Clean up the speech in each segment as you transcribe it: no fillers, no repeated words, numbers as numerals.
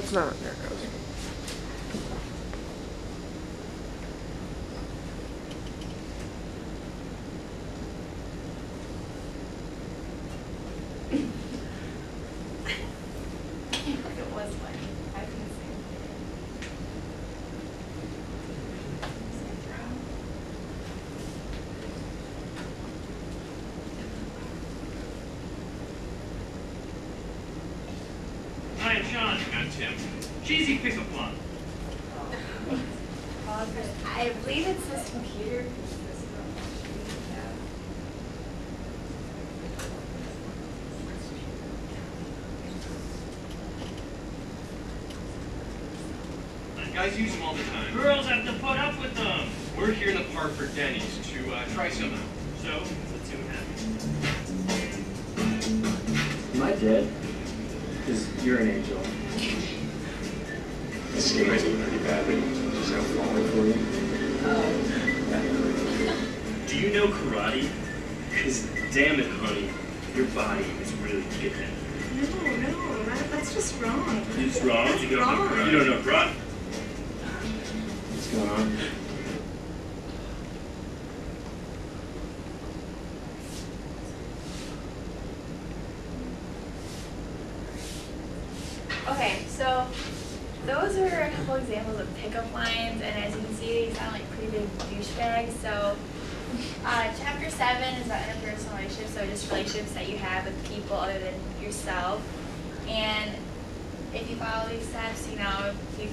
It's not. There it goes. It was funny. I couldn't say Hi, I'm Sean. I'm Tim. Cheesy pickup line. I believe it's this computer. Guys use them all the time. Girls have to put up with them. We're here in the park for Denny's to try some out. So, let's see what happens. Am I dead? Because you're an angel. This game might be pretty bad, but just have falling for you. Do you know karate? Because damn it, honey, your body is really kicking. No, that's just wrong. It's wrong? That's You don't wrong. know karate? You don't know karate? What's going on? Okay, so those are a couple examples of pickup lines, and as you can see, they sound like pretty big douchebags. So, chapter 7 is about interpersonal relationships, so just relationships that you have with people other than yourself. And if you follow these steps, you know, you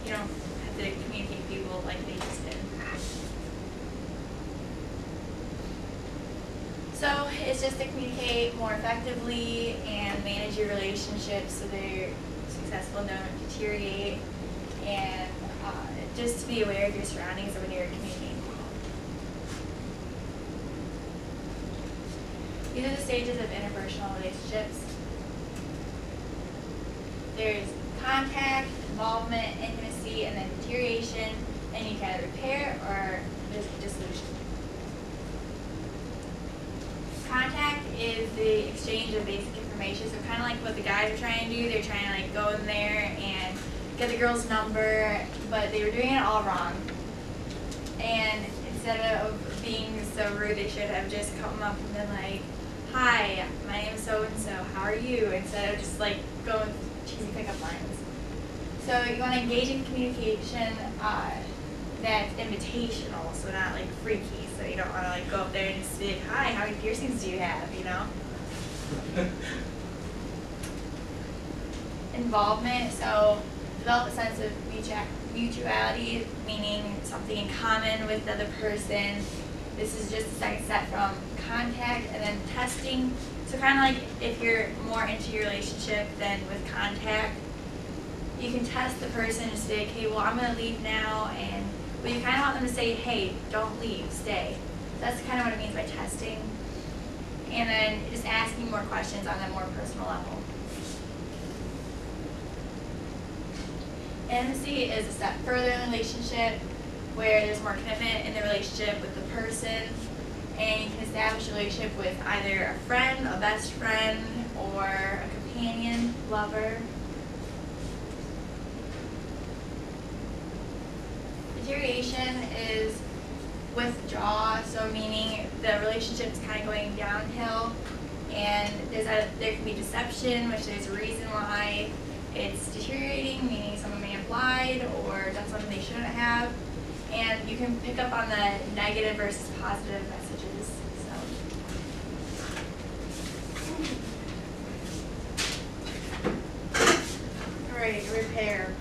don't have to communicate with people like they just did. So it's just to communicate more effectively and manage your relationships so they're successful and don't deteriorate, and just to be aware of your surroundings when you're communicating. These are the stages of interpersonal relationships. There's contact, involvement, intimacy, and then deterioration, and you can either repair or dissolution. Contact is the exchange of basic information, so kind of like what the guys are trying to do. They're trying to like go in there and get the girl's number, but they were doing it all wrong. And instead of being so rude, they should have just come up and been like, "Hi, my name is so and so. How are you?" Instead of just like going with cheesy pickup lines. So you want to engage in communication that's invitational, so not like freaky. So you don't want to like go up there and just be like, "Hi, how many piercings do you have?" You know. Involvement. So develop a sense of mutuality, meaning something in common with the other person. This is just a second step from contact, and then testing. So kind of like if you're more into your relationship than with contact, you can test the person and say, "Okay, well, I'm going to leave now," but you kind of want them to say, "Hey, don't leave, stay." That's kind of what it means by testing. And then just asking more questions on a more personal level. Intimacy is a step further in the relationship where there's more commitment in the relationship with the person, and you can establish a relationship with either a friend, a best friend, or a companion, lover. Deterioration is withdrawal, so meaning the relationship is kind of going downhill, and there can be deception, which there's a reason why it's deteriorating, meaning someone may have lied or done something they shouldn't have, and you can pick up on the negative versus positive messages. All right, repair.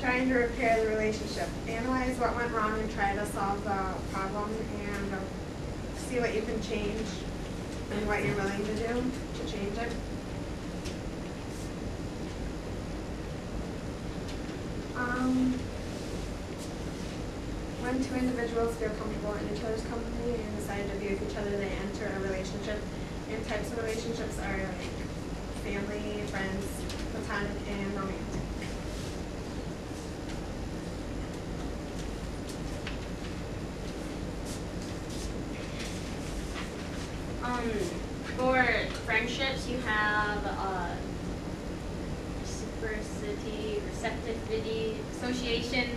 Trying to repair the relationship. Analyze what went wrong and try to solve the problem, and see what you can change and what you're willing to do to change it. When two individuals feel comfortable in each other's company and decide to be with each other, they enter a relationship. And types of relationships are like family, friends, platonic, and romantic. For friendships, you have receptivity, association,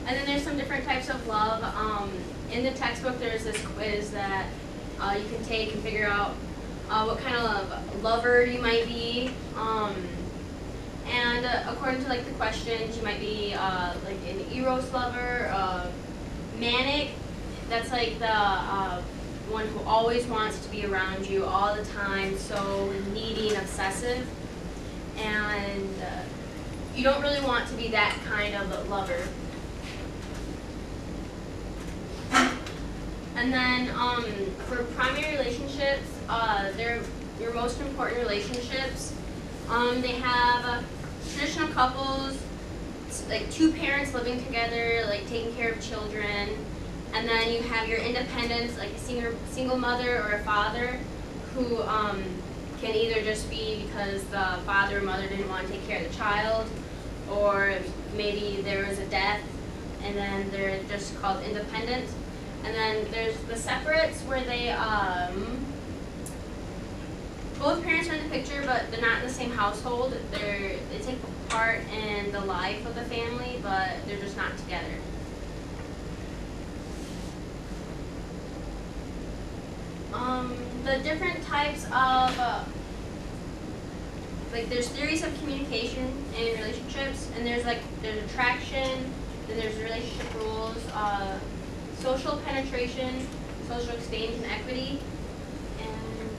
and then there's some different types of love. In the textbook, there's this quiz that you can take and figure out what kind of lover you might be. And according to like the questions, you might be like an eros lover, manic. That's like the one who always wants to be around you all the time, so needy and obsessive. And you don't really want to be that kind of lover. And then for primary relationships, they're your most important relationships. They have traditional couples, like two parents living together, like taking care of children. And then you have your independents, like a single mother or a father who can either just be because the father or mother didn't want to take care of the child, or maybe there was a death, and then they're just called independent. And then there's the separates, where they both parents are in the picture, but they're not in the same household. They take part in the life of the family, but they're just not together. The different types of, like there's theories of communication in relationships, and there's attraction, then there's relationship rules, social penetration, social exchange, and equity. And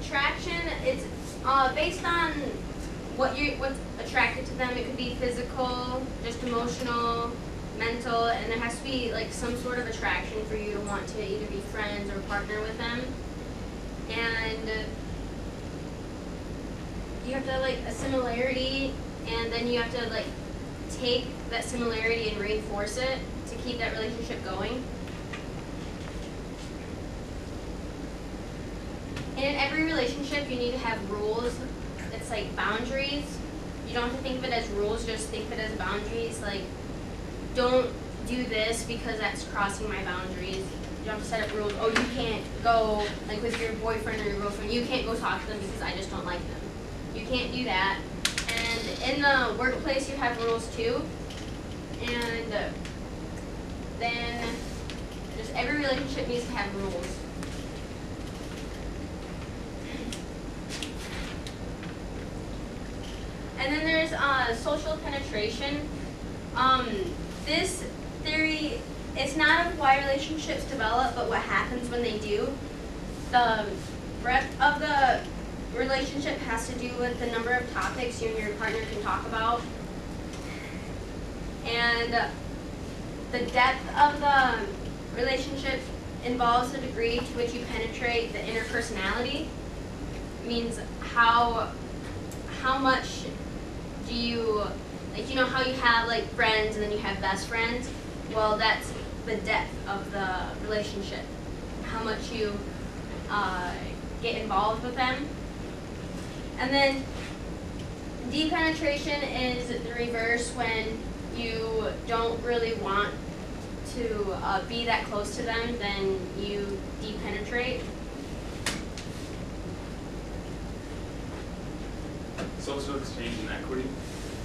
attraction, it's based on what's attracted to them. It could be physical, just emotional, mental, and there has to be like some sort of attraction for you to want to either be friends or partner with them. And you have to like a similarity, and then you have to like take that similarity and reinforce it to keep that relationship going. And in every relationship, you need to have rules. It's like boundaries. You don't have to think of it as rules, just think of it as boundaries. Like, don't do this because that's crossing my boundaries. You don't have to set up rules. Oh, you can't go, like with your boyfriend or your girlfriend, you can't go talk to them because I just don't like them. You can't do that. And in the workplace, you have rules too. And then just every relationship needs to have rules. And then there's social penetration. This theory, it's not of why relationships develop, but what happens when they do. The breadth of the relationship has to do with the number of topics you and your partner can talk about. And the depth of the relationship involves the degree to which you penetrate the interpersonality. It means how much do you, like, you know how you have like friends and then you have best friends? Well, that's the depth of the relationship. How much you get involved with them. And then deep penetration is the reverse, when you don't really want to be that close to them, then you deep penetrate. Social exchange and equity.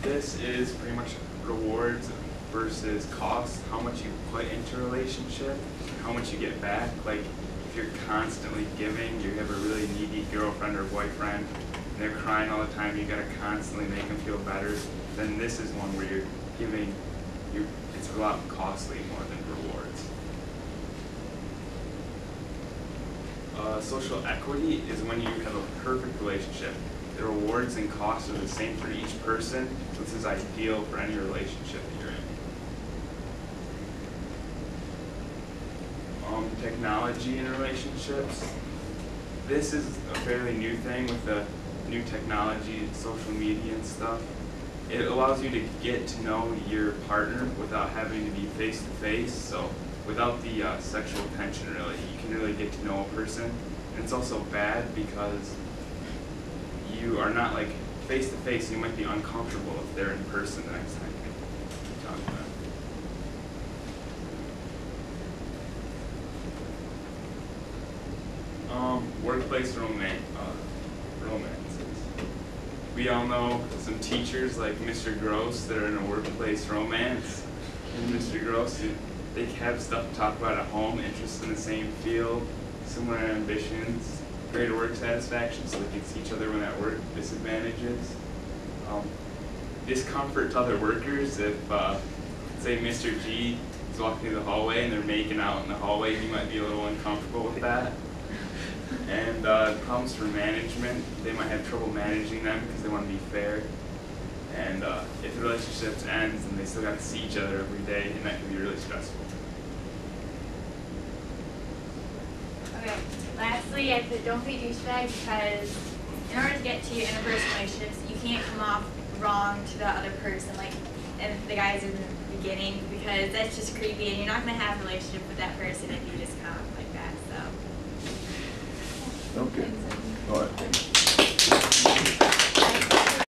This is pretty much rewards versus costs. How much you put into a relationship, how much you get back. Like if you're constantly giving, you have a really needy girlfriend or boyfriend, and they're crying all the time, you gotta constantly make them feel better. Then this is one where you're giving, it's a lot costly more than rewards. Social equity is when you have a perfect relationship. The rewards and costs are the same for each person, so this is ideal for any relationship that you're in. Technology in relationships. This is a fairly new thing with the new technology, social media and stuff. It allows you to get to know your partner without having to be face to face, so without the sexual tension really. You can really get to know a person. And it's also bad because you are not like face to face, you might be uncomfortable if they're in person the next time you talk to them. workplace romances. We all know some teachers like Mr. Gross that are in a workplace romance. And Mr. Gross, they have stuff to talk about at home, interests in the same field, similar ambitions, greater work satisfaction, so they can see each other when at work, disadvantages. Discomfort to other workers. If, say, Mr. G is walking through the hallway and they're making out in the hallway, he might be a little uncomfortable with that. And problems for management. They might have trouble managing them because they want to be fair. And if the relationship ends, then they still got to see each other every day, and that can be really stressful. Okay. Lastly, don't be a douchebag, because in order to get to your interpersonal relationships, you can't come off wrong to the other person, like and the guys in the beginning, because that's just creepy, and you're not going to have a relationship with that person if you just come off like that. So. Okay.